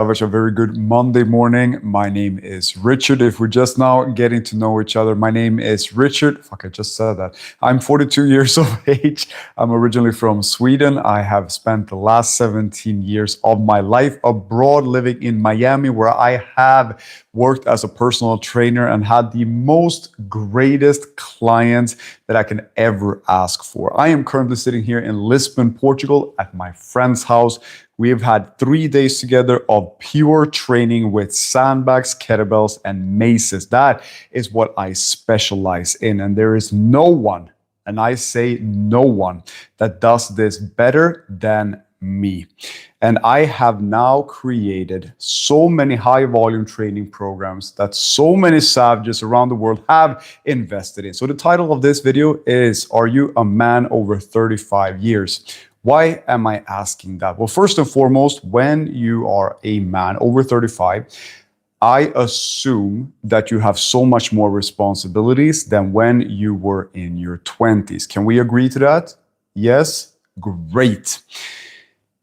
A very good Monday morning. My name is Richard. If we're just now getting to know each other, my name is Richard. Fuck, I just said that. I'm 42 years of age. I'm originally from Sweden. I have spent the last 17 years of my life abroad, living in Miami, where I have worked as a personal trainer and had the most greatest clients that I can ever ask for. I am currently sitting here in Lisbon, Portugal, at my friend's house. We have had 3 days together of pure training with sandbags, kettlebells, and maces. That is what I specialize in. And there is no one, and I say no one, that does this better than me. And I have now created so many high volume training programs that so many savages around the world have invested in. So the title of this video is, Are You a Man Over 35 Years? Why am I asking that? Well, first and foremost, when you are a man over 35, I assume that you have so much more responsibilities than when you were in your 20s. Can we agree to that? Yes? Great.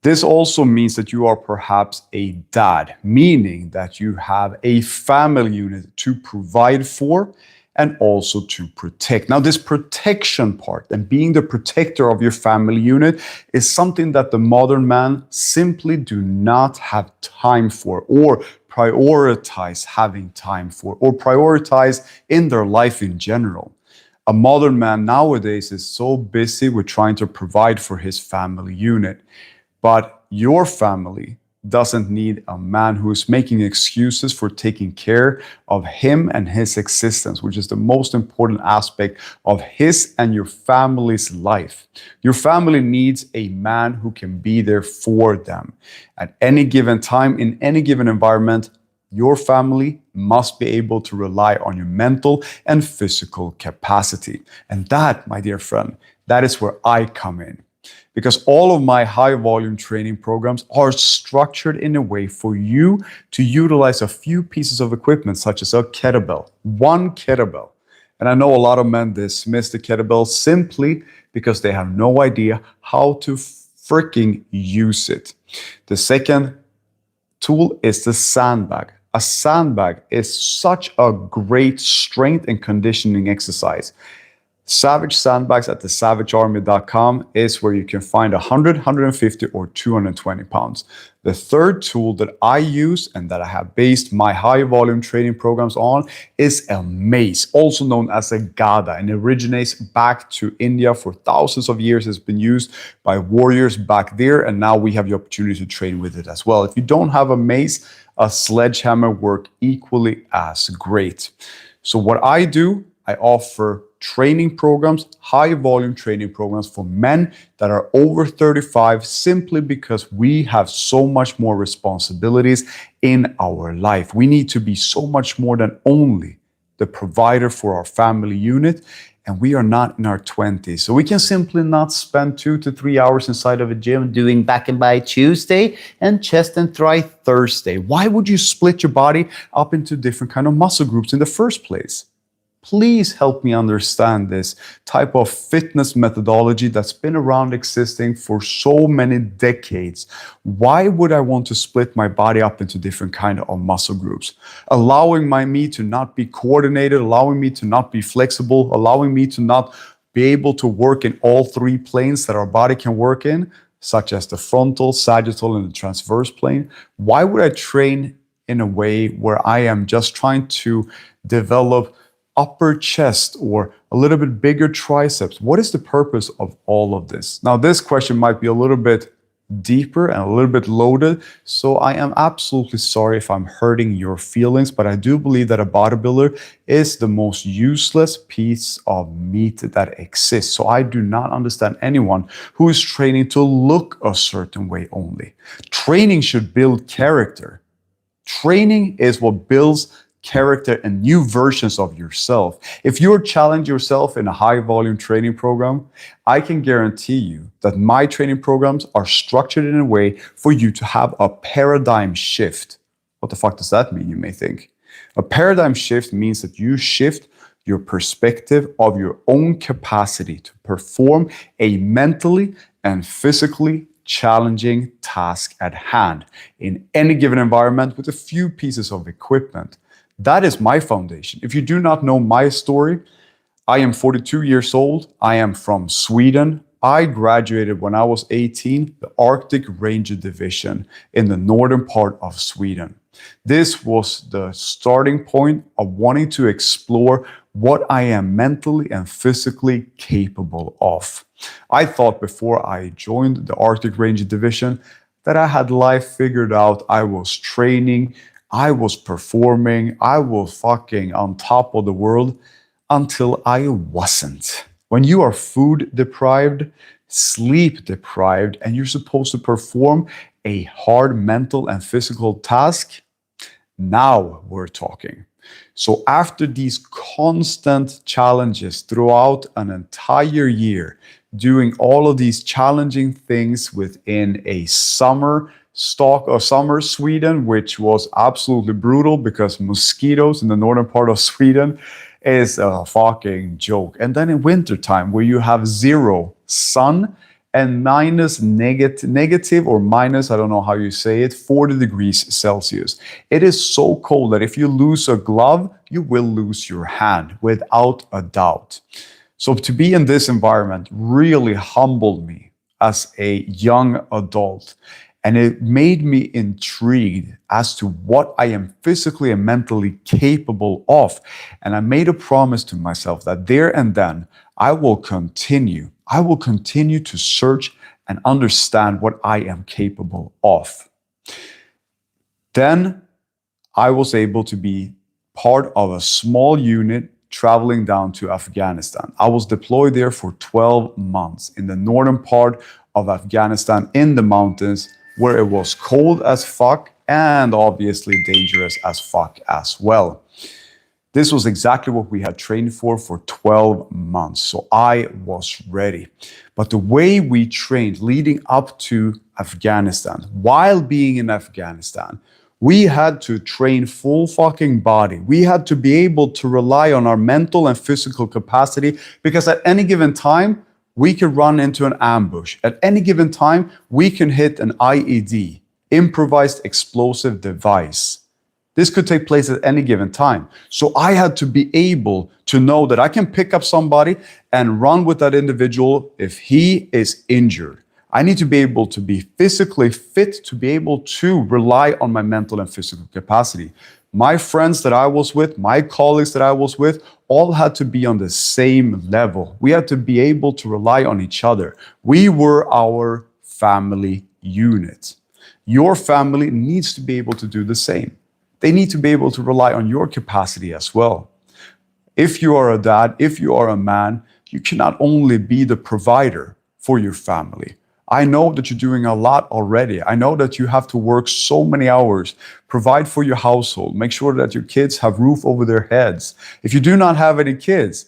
This also means that you are perhaps a dad, meaning that you have a family unit to provide for and also to protect. Now, this protection part and being the protector of your family unit is something that the modern man simply do not have time for, or prioritize having time for, or prioritize in their life in general. A modern man nowadays is so busy with trying to provide for his family unit. But your family doesn't need a man who is making excuses for taking care of him and his existence, which is the most important aspect of his and your family's life. Your family needs a man who can be there for them. At any given time, in any given environment, your family must be able to rely on your mental and physical capacity. And that, my dear friend, that is where I come in. Because all of my high volume training programs are structured in a way for you to utilize a few pieces of equipment, such as a kettlebell, one kettlebell. And I know a lot of men dismiss the kettlebell simply because they have no idea how to freaking use it. The second tool is the sandbag. A sandbag is such a great strength and conditioning exercise. Savage sandbags at thesavagearmy.com is where you can find 100, 150, or 220 pounds. The third tool that I use and that I have based my high volume training programs on is a mace, also known as a gada, and it originates back to India for thousands of years. It's been used by warriors back there, and now we have the opportunity to train with it as well. If you don't have a mace, a sledgehammer works equally as great. So what I do, I offer training programs, high volume training programs for men that are over 35, simply because we have so much more responsibilities in our life. We need to be so much more than only the provider for our family unit, and we are not in our 20s. So we can simply not spend 2 to 3 hours inside of a gym doing back and by Tuesday and chest and thigh Thursday. Why would you split your body up into different kind of muscle groups in the first place? Please help me understand this type of fitness methodology that's been around existing for so many decades. Why would I want to split my body up into different kind of muscle groups? Allowing me to not be coordinated, allowing me to not be flexible, allowing me to not be able to work in all three planes that our body can work in, such as the frontal, sagittal, and the transverse plane. Why would I train in a way where I am just trying to develop upper chest or a little bit bigger triceps? What is the purpose of all of this? Now, this question might be a little bit deeper and a little bit loaded, so I am absolutely sorry if I'm hurting your feelings, but I do believe that a bodybuilder is the most useless piece of meat that exists. So I do not understand anyone who is training to look a certain way only. Training should build character. Training is what builds character and new versions of yourself. If you challenge yourself in a high volume training program, I can guarantee you that my training programs are structured in a way for you to have a paradigm shift. What the fuck does that mean, you may think? A paradigm shift means that you shift your perspective of your own capacity to perform a mentally and physically challenging task at hand in any given environment with a few pieces of equipment. That is my foundation. If you do not know my story, I am 42 years old. I am from Sweden. I graduated when I was 18, the Arctic Ranger Division in the northern part of Sweden. This was the starting point of wanting to explore what I am mentally and physically capable of. I thought before I joined the Arctic Ranger Division that I had life figured out. I was training, I was performing, I was fucking on top of the world until I wasn't. When you are food deprived, sleep deprived, and you're supposed to perform a hard mental and physical task, now we're talking. So after these constant challenges throughout an entire year, doing all of these challenging things within a summer Sweden, which was absolutely brutal because mosquitoes in the northern part of Sweden is a fucking joke. And then in wintertime, where you have zero sun and negative or minus, I don't know how you say it, 40 degrees Celsius. It is so cold that if you lose a glove, you will lose your hand without a doubt. So to be in this environment really humbled me as a young adult. And it made me intrigued as to what I am physically and mentally capable of. And I made a promise to myself that there and then I will continue to search and understand what I am capable of. Then I was able to be part of a small unit traveling down to Afghanistan. I was deployed there for 12 months in the northern part of Afghanistan in the mountains, where it was cold as fuck and obviously dangerous as fuck as well. This was exactly what we had trained for 12 months. So I was ready. But the way we trained leading up to Afghanistan, while being in Afghanistan, we had to train full fucking body. We had to be able to rely on our mental and physical capacity, because at any given time, we can run into an ambush. At any given time, we can hit an IED, improvised explosive device. This could take place at any given time. So I had to be able to know that I can pick up somebody and run with that individual if he is injured. I need to be able to be physically fit to be able to rely on my mental and physical capacity. My friends that I was with, my colleagues that I was with, all had to be on the same level. We had to be able to rely on each other. We were our family unit. Your family needs to be able to do the same. They need to be able to rely on your capacity as well. If you are a dad, if you are a man, you cannot only be the provider for your family. I know that you're doing a lot already. I know that you have to work so many hours, provide for your household, make sure that your kids have roof over their heads. If you do not have any kids,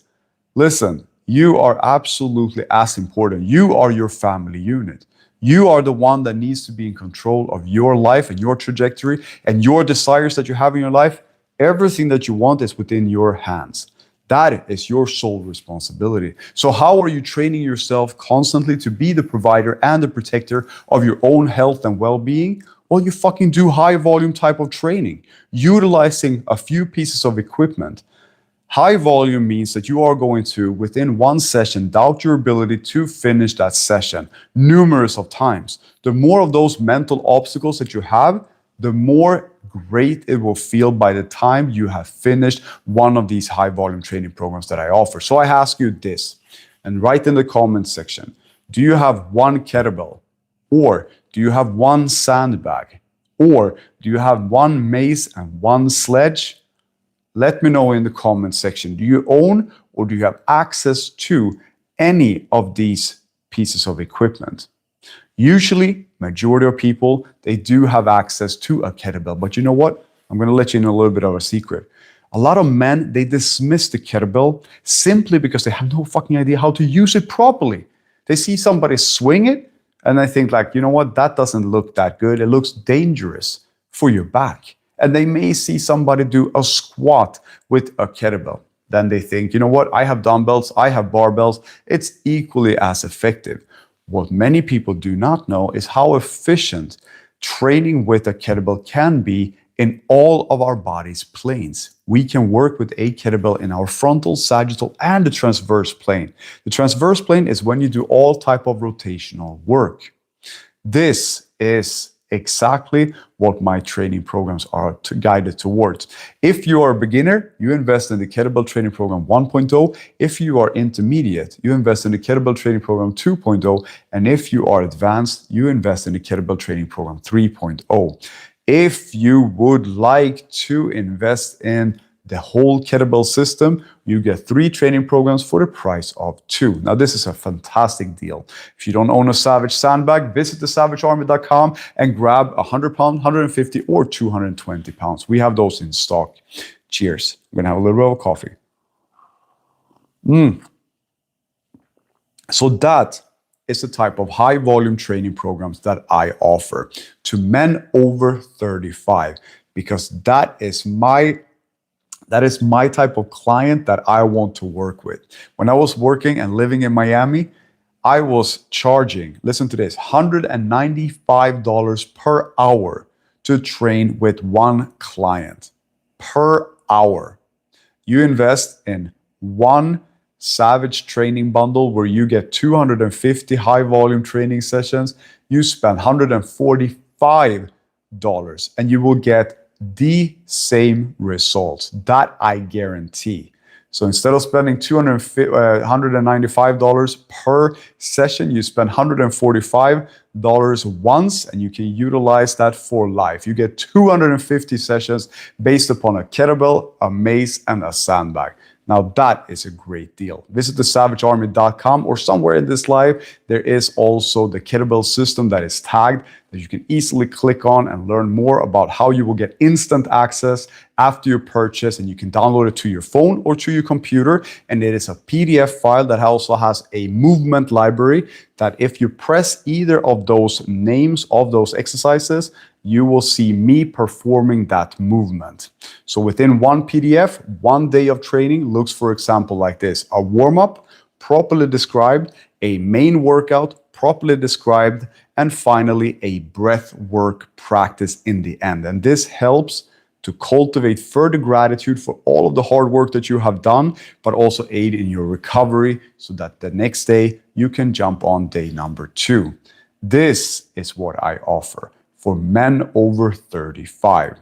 listen, you are absolutely as important. You are your family unit. You are the one that needs to be in control of your life and your trajectory and your desires that you have in your life. Everything that you want is within your hands. That is your sole responsibility. So how are you training yourself constantly to be the provider and the protector of your own health and well-being? Well, you fucking do high volume type of training, utilizing a few pieces of equipment. High volume means that you are going to, within one session, doubt your ability to finish that session numerous of times. The more of those mental obstacles that you have, the more great it will feel by the time you have finished one of these high volume training programs that I offer. So I ask you this, and write in the comments section, do you have one kettlebell? Or do you have one sandbag? Or do you have one mace and one sledge? Let me know in the comments section. Do you own or do you have access to any of these pieces of equipment? Usually, majority of people, they do have access to a kettlebell. But you know what? I'm going to let you in a little bit of a secret. A lot of men, they dismiss the kettlebell simply because they have no fucking idea how to use it properly. They see somebody swing it and they think like, you know what? That doesn't look that good. It looks dangerous for your back. And they may see somebody do a squat with a kettlebell. Then they think, you know what? I have dumbbells, I have barbells. It's equally as effective. What many people do not know is how efficient training with a kettlebell can be in all of our body's planes. We can work with a kettlebell in our frontal, sagittal, and the transverse plane. The transverse plane is when you do all type of rotational work. This is exactly what my training programs are guided towards. If you are a beginner, you invest in the Kettlebell Training Program 1.0. If you are intermediate, you invest in the Kettlebell Training Program 2.0. And if you are advanced, you invest in the Kettlebell Training Program 3.0. If you would like to invest in the whole kettlebell system, you get 3 training programs for the price of 2. Now, this is a fantastic deal. If you don't own a Savage sandbag, visit thesavagearmy.com and grab 100 pounds, 150 or 220 pounds. We have those in stock. Cheers. We're gonna have a little bit of coffee. So that is the type of high volume training programs that I offer to men over 35, because that is my type of client that I want to work with. When I was working and living in Miami, I was charging, listen to this, $195 per hour to train with one client per hour. You invest in one Savage training bundle where you get 250 high volume training sessions. You spend $145 and you will get the same results. That I guarantee. So instead of spending $195 per session, you spend $145 once, and you can utilize that for life. You get 250 sessions based upon a kettlebell, a mace, and a sandbag. Now that is a great deal. Visit thesavagearmy.com, or somewhere in this live, there is also the kettlebell system that is tagged that you can easily click on and learn more about how you will get instant access after your purchase, and you can download it to your phone or to your computer. And it is a PDF file that also has a movement library that if you press either of those names of those exercises, you will see me performing that movement. So within one PDF, 1 day of training looks, for example, like this: a warm-up, properly described, a main workout, properly described, and finally a breath work practice in the end. And this helps to cultivate further gratitude for all of the hard work that you have done, but also aid in your recovery so that the next day you can jump on day number 2. This is what I offer for men over 35.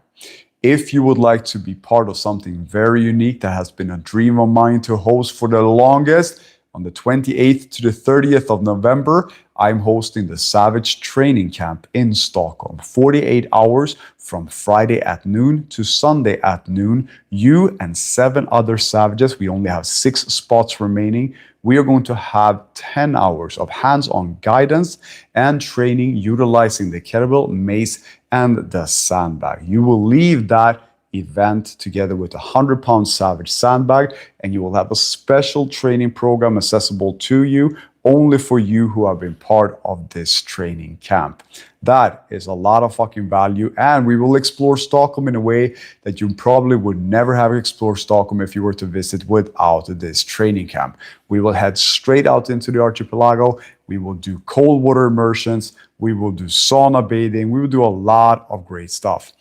If you would like to be part of something very unique that has been a dream of mine to host for the longest, on the 28th to the 30th of November, I'm hosting the Savage Training Camp in Stockholm. 48 hours from Friday at noon to Sunday at noon. You and 7 other Savages, we only have 6 spots remaining. We are going to have 10 hours of hands-on guidance and training utilizing the kettlebell, mace, and the sandbag. You will leave that event together with a 100-pound Savage sandbag, and you will have a special training program accessible to you only for you who have been part of this training camp. That is a lot of fucking value, and we will explore Stockholm in a way that you probably would never have explored Stockholm if you were to visit without this training camp. We will head straight out into the archipelago. We will do cold water immersions. We will do sauna bathing. We will do a lot of great stuff.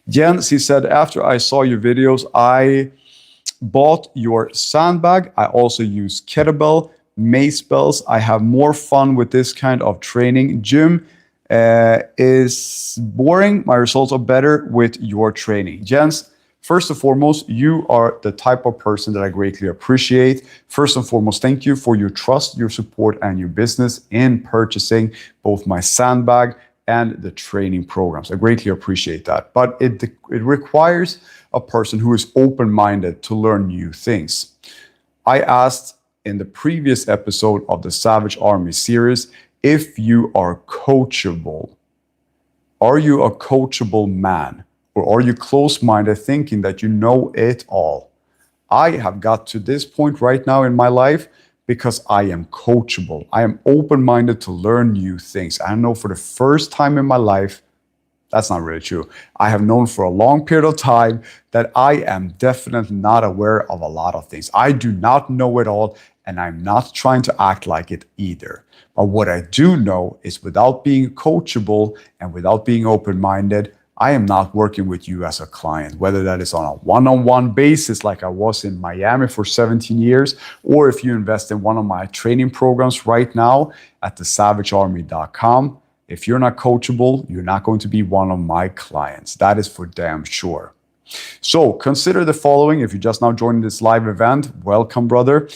Jens, he said, after I saw your videos, I bought your sandbag. I also use kettlebell, mace bells. I have more fun with this kind of training. Gym is boring. My results are better with your training. Jens, first and foremost, you are the type of person that I greatly appreciate. First and foremost, thank you for your trust, your support, and your business in purchasing both my sandbag and the training programs. I greatly appreciate that. But it requires a person who is open-minded to learn new things. I asked in the previous episode of the Savage Army series if you are coachable. Are you a coachable man? Or are you close-minded thinking that you know it all? I have got to this point right now in my life because I am coachable. I am open-minded to learn new things. I know for the first time in my life, that's not really true. I have known for a long period of time that I am definitely not aware of a lot of things. I do not know it all, and I'm not trying to act like it either. But what I do know is without being coachable and without being open-minded, I am not working with you as a client, whether that is on a one-on-one basis like I was in Miami for 17 years, or if you invest in one of my training programs right now at thesavagearmy.com. If you're not coachable, you're not going to be one of my clients. That is for damn sure. So consider the following. If you just now joined this live event, welcome, brother.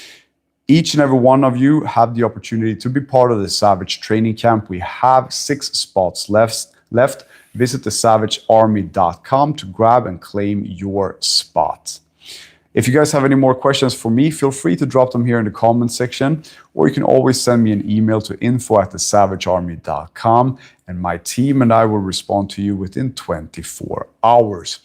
Each and every one of you have the opportunity to be part of the Savage Training Camp. We have 6 spots left. Visit thesavagearmy.com to grab and claim your spot. If you guys have any more questions for me, feel free to drop them here in the comment section, or you can always send me an email to info@thesavagearmy.com, and my team and I will respond to you within 24 hours.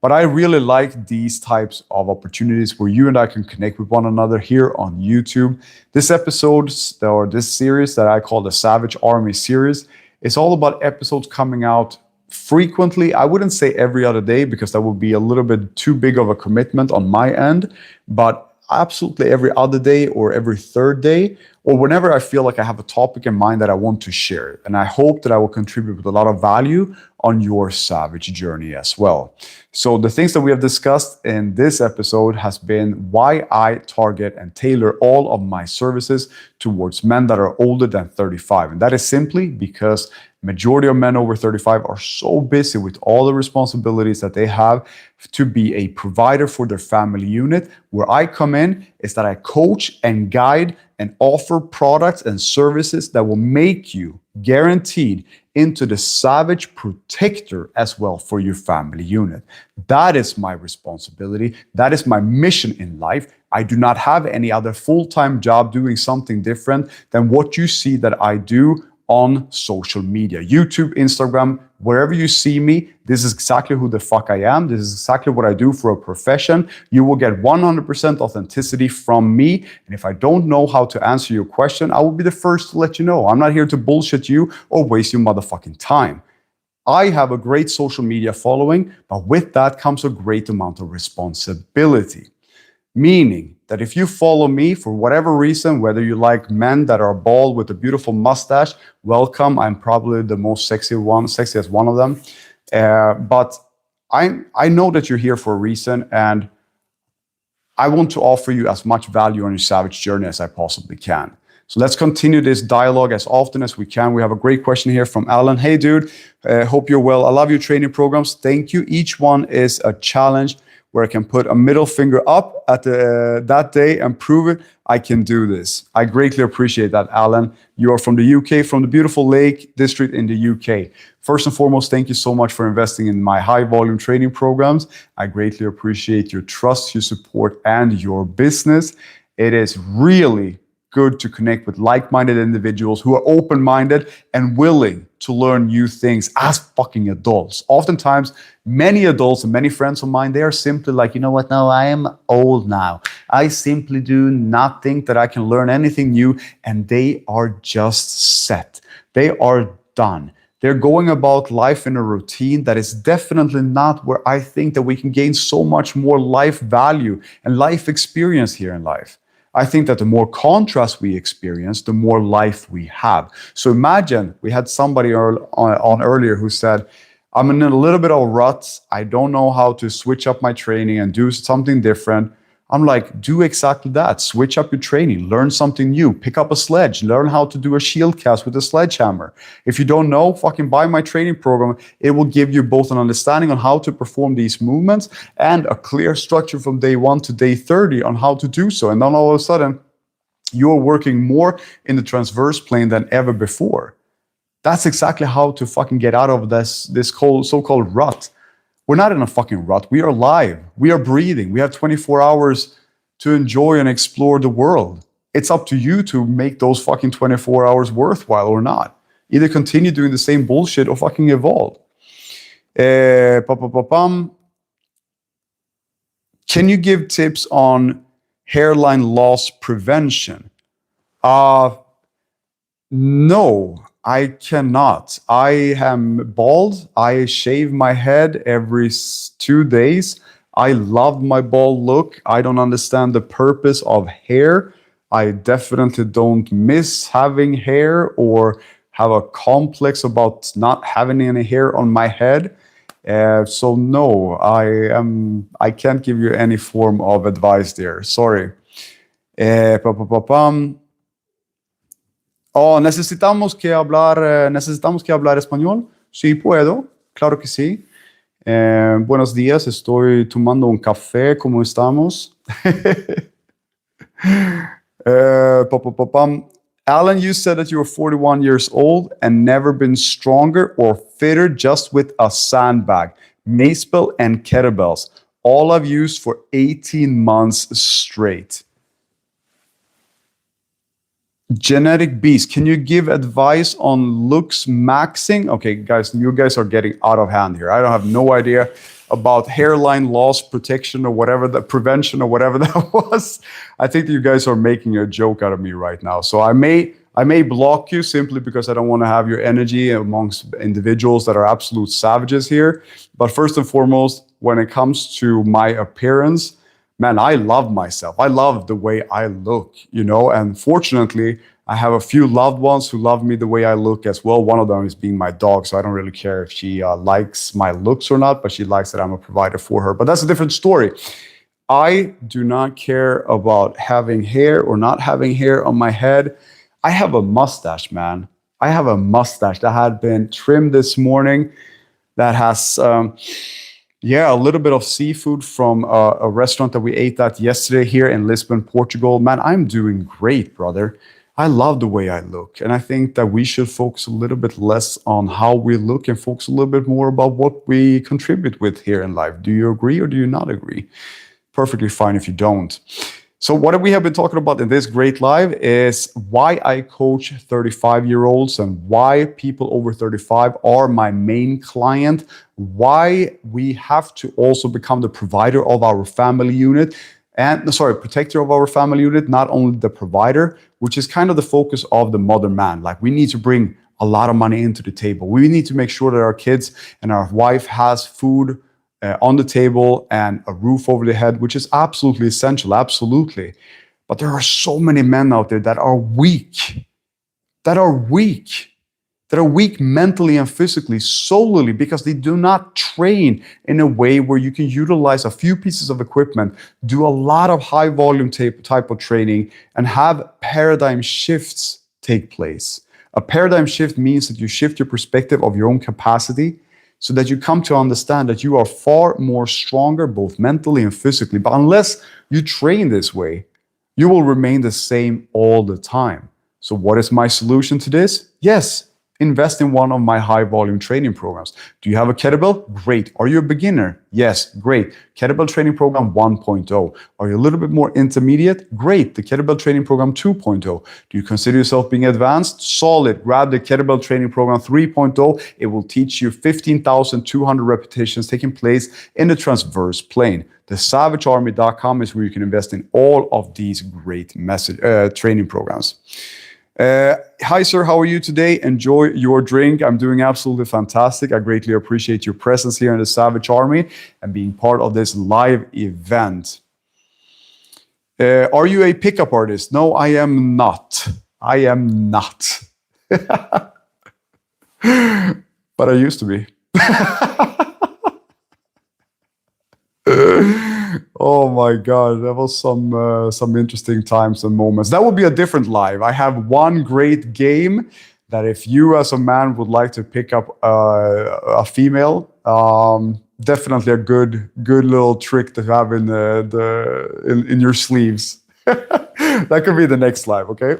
But I really like these types of opportunities where you and I can connect with one another here on YouTube. This episode, or this series that I call the Savage Army series, is all about episodes coming out frequently. I wouldn't say every other day because that would be a little bit too big of a commitment on my end, but absolutely every other day or every third day, or whenever I feel like I have a topic in mind that I want to share. And I hope that I will contribute with a lot of value on your Savage journey as well. So the things that we have discussed in this episode has been why I target and tailor all of my services towards men that are older than 35. And that is simply because majority of men over 35 are so busy with all the responsibilities that they have to be a provider for their family unit. Where I come in is that I coach and guide and offer products and services that will make you guaranteed into the Savage protector as well for your family unit. That is my responsibility. That is my mission in life. I do not have any other full-time job doing something different than what you see that I do on social media, YouTube, Instagram, wherever you see me. This is exactly who the fuck I am. This is exactly what I do for a profession. You will get 100% authenticity from me. And if I don't know how to answer your question, I will be the first to let you know. I'm not here to bullshit you or waste your motherfucking time. I have a great social media following, but with that comes a great amount of responsibility. Meaning that if you follow me for whatever reason, whether you like men that are bald with a beautiful mustache, welcome. I'm probably the most sexiest one of them. But I know that you're here for a reason, and I want to offer you as much value on your Savage journey as I possibly can. So let's continue this dialogue as often as we can. We have a great question here from Alan. Hey, dude, hope you're well. I love your training programs. Thank you. Each one is a challenge where I can put a middle finger up at that day and prove it. I can do this. I greatly appreciate that, Alan. You are from the UK, from the beautiful Lake District in the UK. First and foremost, thank you so much for investing in my high volume training programs. I greatly appreciate your trust, your support, and your business. It is really good to connect with like-minded individuals who are open-minded and willing to learn new things as fucking adults. Oftentimes, many adults and many friends of mine, they are simply like, you know what, no, I am old now. I simply do not think that I can learn anything new, and they are just set. They are done. They're going about life in a routine that is definitely not where I think that we can gain so much more life value and life experience here in life. I think that the more contrast we experience, the more life we have. So imagine, we had somebody on earlier who said, I'm in a little bit of a rut. I don't know how to switch up my training and do something different. I'm like, do exactly that. Switch up your training, learn something new, pick up a sledge, learn how to do a shield cast with a sledgehammer. If you don't know, fucking buy my training program. It will give you both an understanding on how to perform these movements and a clear structure from day 1 to day 30 on how to do so. And then all of a sudden, you're working more in the transverse plane than ever before. That's exactly how to fucking get out of this so-called rut. We're not in a fucking rut. We are alive. We are breathing. We have 24 hours to enjoy and explore the world. It's up to you to make those fucking 24 hours worthwhile or not. Either continue doing the same bullshit or fucking evolve. Can you give tips on hairline loss prevention? No. I cannot. I am bald. I shave my head every 2 days. I love my bald look. I don't understand the purpose of hair. I definitely don't miss having hair or have a complex about not having any hair on my head. So no, I can't give you any form of advice there. Sorry. Pa. Oh, necesitamos que hablar español. Sí, puedo. Claro que sí. Buenos días, estoy tomando un café. ¿Cómo estamos? Alan, you said that you were 41 years old and never been stronger or fitter just with a sandbag, mace belt, and kettlebells. All I've used for 18 months straight. Genetic beast. Can you give advice on looks maxing? Okay, guys, you guys are getting out of hand here. I don't have no idea about hairline loss protection or whatever, the prevention or whatever that was. I think you guys are making a joke out of me right now. So I may block you simply because I don't want to have your energy amongst individuals that are absolute savages here. But first and foremost, when it comes to my appearance, man, I love myself. I love the way I look, and fortunately, I have a few loved ones who love me the way I look as well. One of them is being my dog, so I don't really care if she likes my looks or not, but she likes that I'm a provider for her. But that's a different story. I do not care about having hair or not having hair on my head. I have a mustache, man. I have a mustache that had been trimmed this morning that has... a little bit of seafood from a restaurant that we ate at yesterday here in Lisbon, Portugal. Man, I'm doing great, brother. I love the way I look. And I think that we should focus a little bit less on how we look and focus a little bit more about what we contribute with here in life. Do you agree or do you not agree? Perfectly fine if you don't. So what we have been talking about in this great live is why I coach 35-year-olds and why people over 35 are my main client, why we have to also become the provider of our family unit, protector of our family unit, not only the provider, which is kind of the focus of the modern man. Like, we need to bring a lot of money into the table. We need to make sure that our kids and our wife has food on the table and a roof over the head, which is absolutely essential, absolutely. But there are so many men out there that are weak, that are weak mentally and physically solely because they do not train in a way where you can utilize a few pieces of equipment, do a lot of high volume type of training, and have paradigm shifts take place. A paradigm shift means that you shift your perspective of your own capacity so that you come to understand that you are far more stronger, both mentally and physically. But unless you train this way, you will remain the same all the time. So what is my solution to this? Yes, invest in one of my high volume training programs. Do you have a kettlebell? Great. Are you a beginner? Yes, great. Kettlebell training program 1.0. Are you a little bit more intermediate? Great. The kettlebell training program 2.0. Do you consider yourself being advanced? Solid. Grab the kettlebell training program 3.0. It will teach you 15,200 repetitions taking place in the transverse plane. TheSavageArmy.com is where you can invest in all of these great training programs. Hi, sir. How are you today? Enjoy your drink. I'm doing absolutely fantastic. I greatly appreciate your presence here in the Savage Army and being part of this live event. Are you a pickup artist? No, I am not. I am not. But I used to be. Oh my God, that was some interesting times and moments. That would be a different live. I have one great game that if you as a man would like to pick up a female, definitely a good little trick to have in your sleeves. That could be the next live, okay?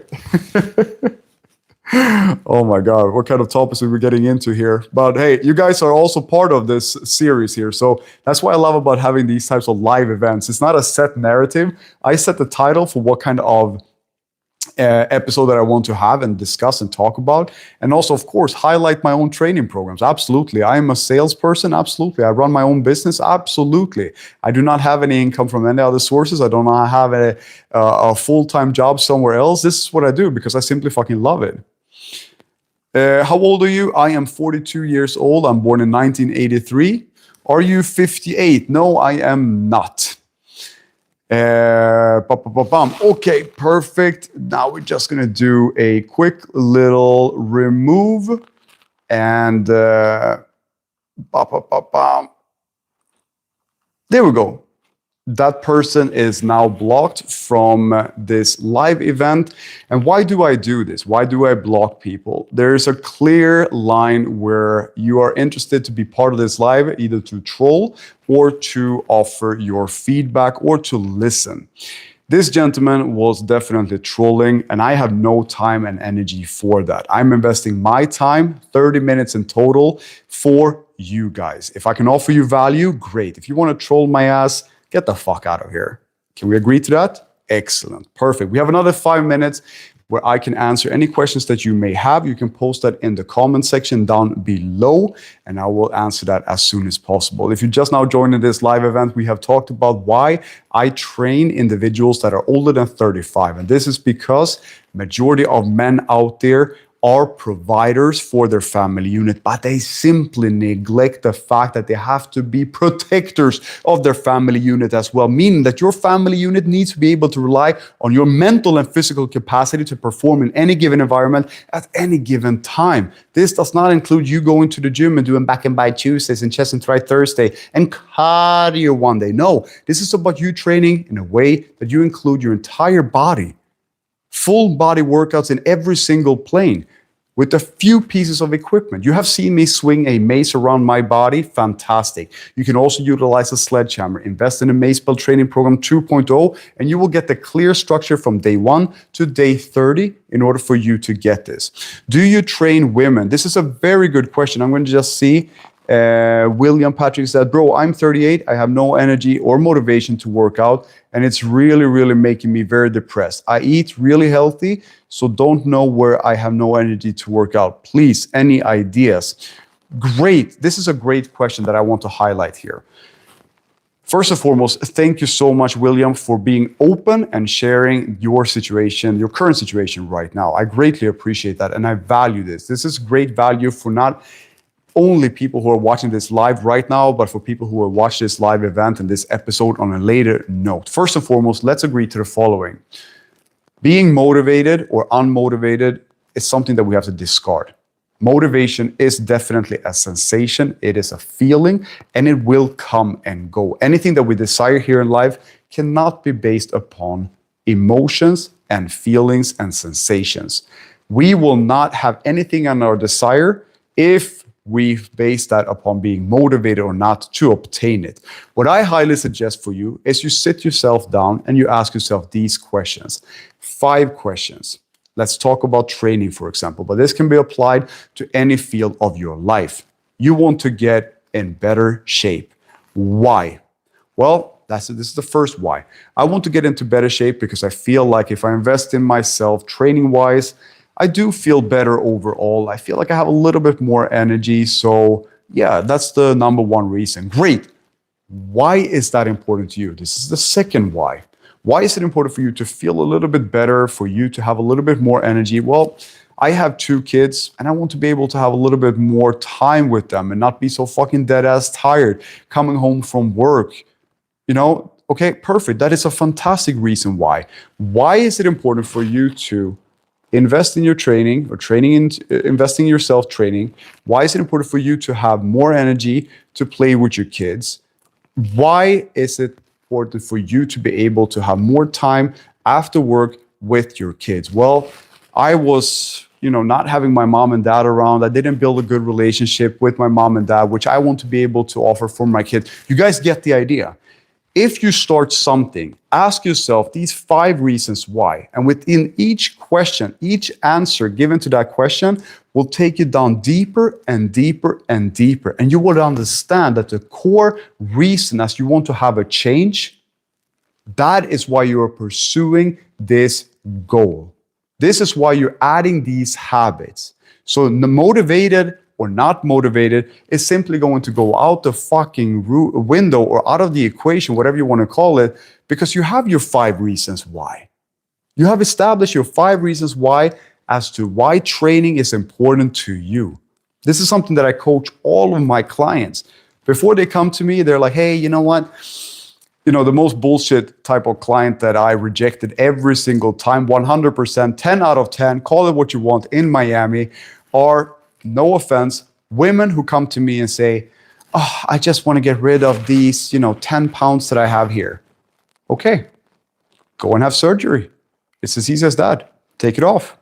Oh my God, what kind of topics are we getting into here? But hey, you guys are also part of this series here. So that's what I love about having these types of live events. It's not a set narrative. I set the title for what kind of episode that I want to have and discuss and talk about. And also, of course, highlight my own training programs. Absolutely. I am a salesperson. Absolutely. I run my own business. Absolutely. I do not have any income from any other sources. I do not have a full-time job somewhere else. This is what I do because I simply fucking love it. How old are you? I am 42 years old. I'm born in 1983. Are you 58? No, I am not. Okay, perfect. Now we're just gonna do a quick little remove and there we go. That person is now blocked from this live event. And why do I do this? Why do I block people? There is a clear line where you are interested to be part of this live, either to troll or to offer your feedback or to listen. This gentleman was definitely trolling, and I have no time and energy for that. I'm investing my time, 30 minutes in total, for you guys. If I can offer you value, great. If you want to troll my ass, get the fuck out of here. Can we agree to that? Excellent. Perfect. We have another 5 minutes where I can answer any questions that you may have. You can post that in the comment section down below, and I will answer that as soon as possible. If you're just now joining this live event, we have talked about why I train individuals that are older than 35. And this is because majority of men out there are providers for their family unit, but they simply neglect the fact that they have to be protectors of their family unit as well, meaning that your family unit needs to be able to rely on your mental and physical capacity to perform in any given environment at any given time. This does not include you going to the gym and doing back and bi Tuesdays and chest and tri Thursday and cardio one day. No, this is about you training in a way that you include your entire body. Full body workouts in every single plane with a few pieces of equipment. You have seen me swing a mace around my body. Fantastic. You can also utilize a sledgehammer. Invest in a Mace Belt Training Program 2.0, and you will get the clear structure from day 1 to day 30 in order for you to get this. Do you train women? This is a very good question. I'm going to just see. William Patrick said, bro, I'm 38. I have no energy or motivation to work out, and it's really making me very depressed. I eat really healthy, so don't know where I have no energy to work out. Please, any ideas? Great. This is a great question that I want to highlight here. First and foremost, thank you so much, William, for being open and sharing your situation, your current situation right now. I greatly appreciate that, and I value this. This is great value for not only people who are watching this live right now, but for people who will watch this live event and this episode on a later note. First and foremost, let's agree to the following. Being motivated or unmotivated is something that we have to discard. Motivation is definitely a sensation. It is a feeling, and it will come and go. Anything that we desire here in life cannot be based upon emotions and feelings and sensations. We will not have anything on our desire if we base that upon being motivated or not to obtain it. What I highly suggest for you is you sit yourself down and you ask yourself these questions. 5 questions. Let's talk about training, for example, but this can be applied to any field of your life. You want to get in better shape. Why? Well, this is the first why. I want to get into better shape because I feel like if I invest in myself training-wise, I do feel better overall. I feel like I have a little bit more energy. So yeah, that's the number 1 reason. Great. Why is that important to you? This is the second why. Why is it important for you to feel a little bit better, for you to have a little bit more energy? Well, I have 2 kids and I want to be able to have a little bit more time with them and not be so fucking dead ass tired coming home from work. You know, okay, perfect. That is a fantastic reason why. Why is it important for you to invest in your training or investing in yourself training? Why is it important for you to have more energy to play with your kids? Why is it important for you to be able to have more time after work with your kids? Well, I was, not having my mom and dad around. I didn't build a good relationship with my mom and dad, which I want to be able to offer for my kids. You guys get the idea. If you start something, ask yourself these 5 reasons why. And within each question, each answer given to that question will take you down deeper and deeper and deeper. And you will understand that the core reason as you want to have a change, that is why you are pursuing this goal. This is why you're adding these habits. So the motivated or not motivated is simply going to go out the fucking window or out of the equation, whatever you want to call it, because you have your 5 reasons why. You have established your 5 reasons why as to why training is important to you. This is something that I coach all of my clients. Before they come to me, they're like, hey, you know what? the most bullshit type of client that I rejected every single time, 100%, 10 out of 10, call it what you want, in Miami, are, no offense, women who come to me and say, oh, I just want to get rid of these, 10 pounds that I have here. Okay, go and have surgery. It's as easy as that. Take it off.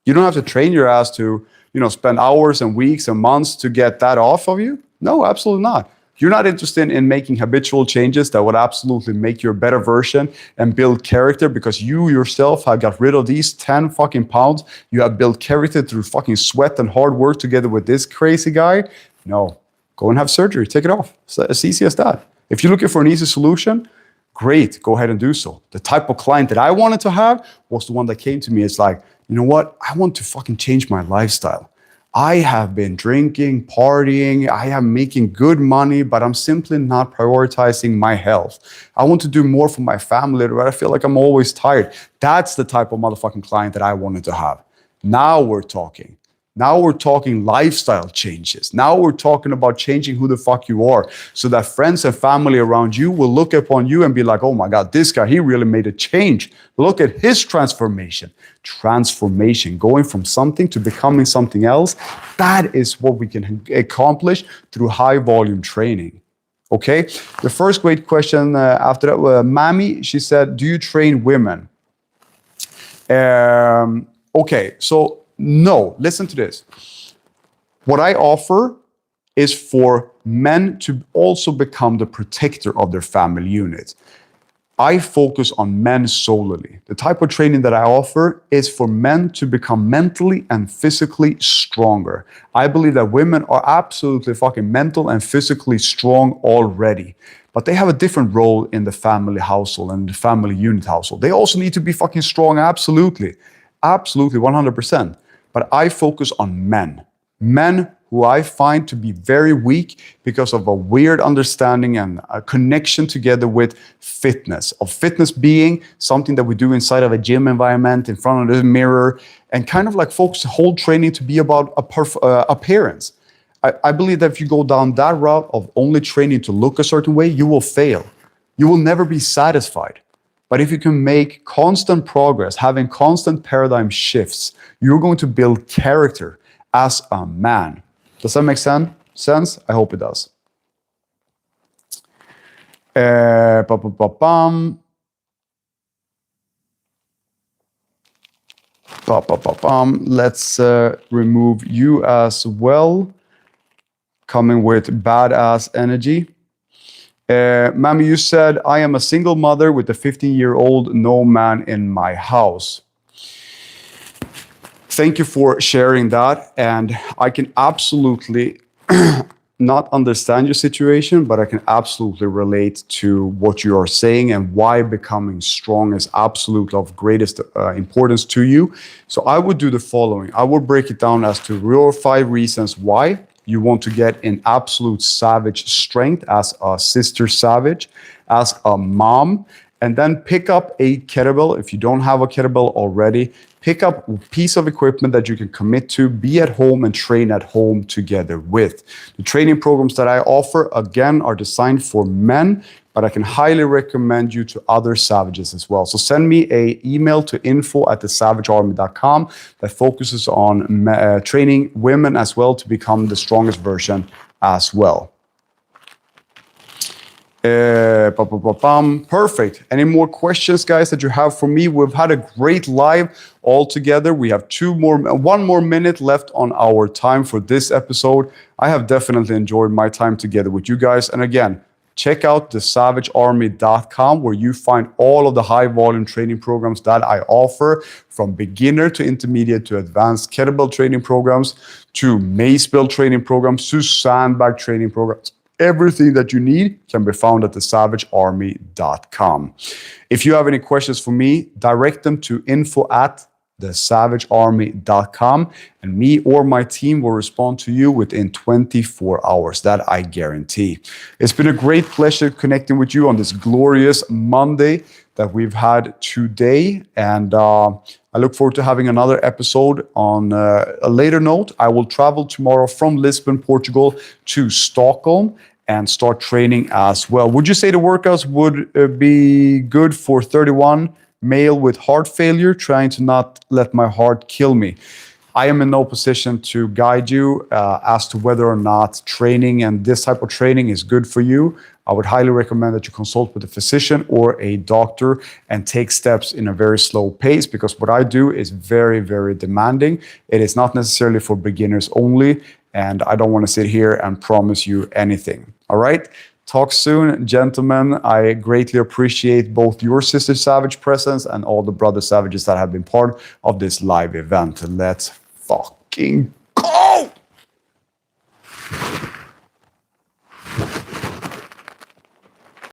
You don't have to train your ass to, spend hours and weeks and months to get that off of you. No, absolutely not. You're not interested in making habitual changes that would absolutely make you a better version and build character because you yourself have got rid of these 10 fucking pounds. You have built character through fucking sweat and hard work together with this crazy guy. No, go and have surgery. Take it off. It's as easy as that. If you're looking for an easy solution, great, go ahead and do so. The type of client that I wanted to have was the one that came to me. It's like, you know what? I want to fucking change my lifestyle. I have been drinking, partying, I am making good money, but I'm simply not prioritizing my health. I want to do more for my family, but I feel like I'm always tired. That's the type of motherfucking client that I wanted to have. Now we're talking. Now we're talking lifestyle changes. Now we're talking about changing who the fuck you are so that friends and family around you will look upon you and be like, oh my God, this guy, he really made a change. Look at his transformation. Transformation, going from something to becoming something else. That is what we can accomplish through high volume training. Okay. The first great question after that, Mami, she said, do you train women? Okay. So, no, listen to this. What I offer is for men to also become the protector of their family unit. I focus on men solely. The type of training that I offer is for men to become mentally and physically stronger. I believe that women are absolutely fucking mental and physically strong already, but they have a different role in the family household and the family unit household. They also need to be fucking strong, absolutely. Absolutely, 100%. But I focus on men. Men who I find to be very weak because of a weird understanding and a connection together with fitness. Of fitness being something that we do inside of a gym environment, in front of the mirror, and kind of like focus the whole training to be about appearance. I believe that if you go down that route of only training to look a certain way, you will fail. You will never be satisfied. But if you can make constant progress, having constant paradigm shifts, you're going to build character as a man. Does that make sense? I hope it does. Let's remove you as well. Coming with badass energy. Mami, you said, I am a single mother with a 15-year-old, no man in my house. Thank you for sharing that. And I can absolutely not understand your situation, but I can absolutely relate to what you are saying and why becoming strong is absolutely of greatest importance to you. So I would do the following. I would break it down as to real 5 reasons why you want to get in absolute savage strength as a sister savage, as a mom, and then pick up a kettlebell. If you don't have a kettlebell already, pick up a piece of equipment that you can commit to, be at home and train at home together with. The training programs that I offer, again, are designed for men, but I can highly recommend you to other savages as well. So send me an email to info@thesavagearmy.com that focuses on training women as well to become the strongest version as well. Perfect. Any more questions, guys, that you have for me? We've had a great live all together. We have 1 more minute left on our time for this episode. I have definitely enjoyed my time together with you guys. And again, check out thesavagearmy.com where you find all of the high volume training programs that I offer, from beginner to intermediate to advanced kettlebell training programs, to mace build training programs, to sandbag training programs. Everything that you need can be found at thesavagearmy.com. If you have any questions for me, direct them to info@thesavagearmy.com, and me or my team will respond to you within 24 hours. That I guarantee. It's been a great pleasure connecting with you on this glorious Monday that we've had today, and I look forward to having another episode. On a later note, I will travel tomorrow from Lisbon, Portugal to Stockholm, and start training as well. Would you say the workouts would be good for 31 male with heart failure, trying to not let my heart kill me? I am in no position to guide you as to whether or not training and this type of training is good for you. I would highly recommend that you consult with a physician or a doctor and take steps in a very slow pace, because what I do is very, very demanding. It is not necessarily for beginners only, and I don't want to sit here and promise you anything. All right? Talk soon, gentlemen. I greatly appreciate both your Sister Savage presence and all the Brother Savages that have been part of this live event. Let's fucking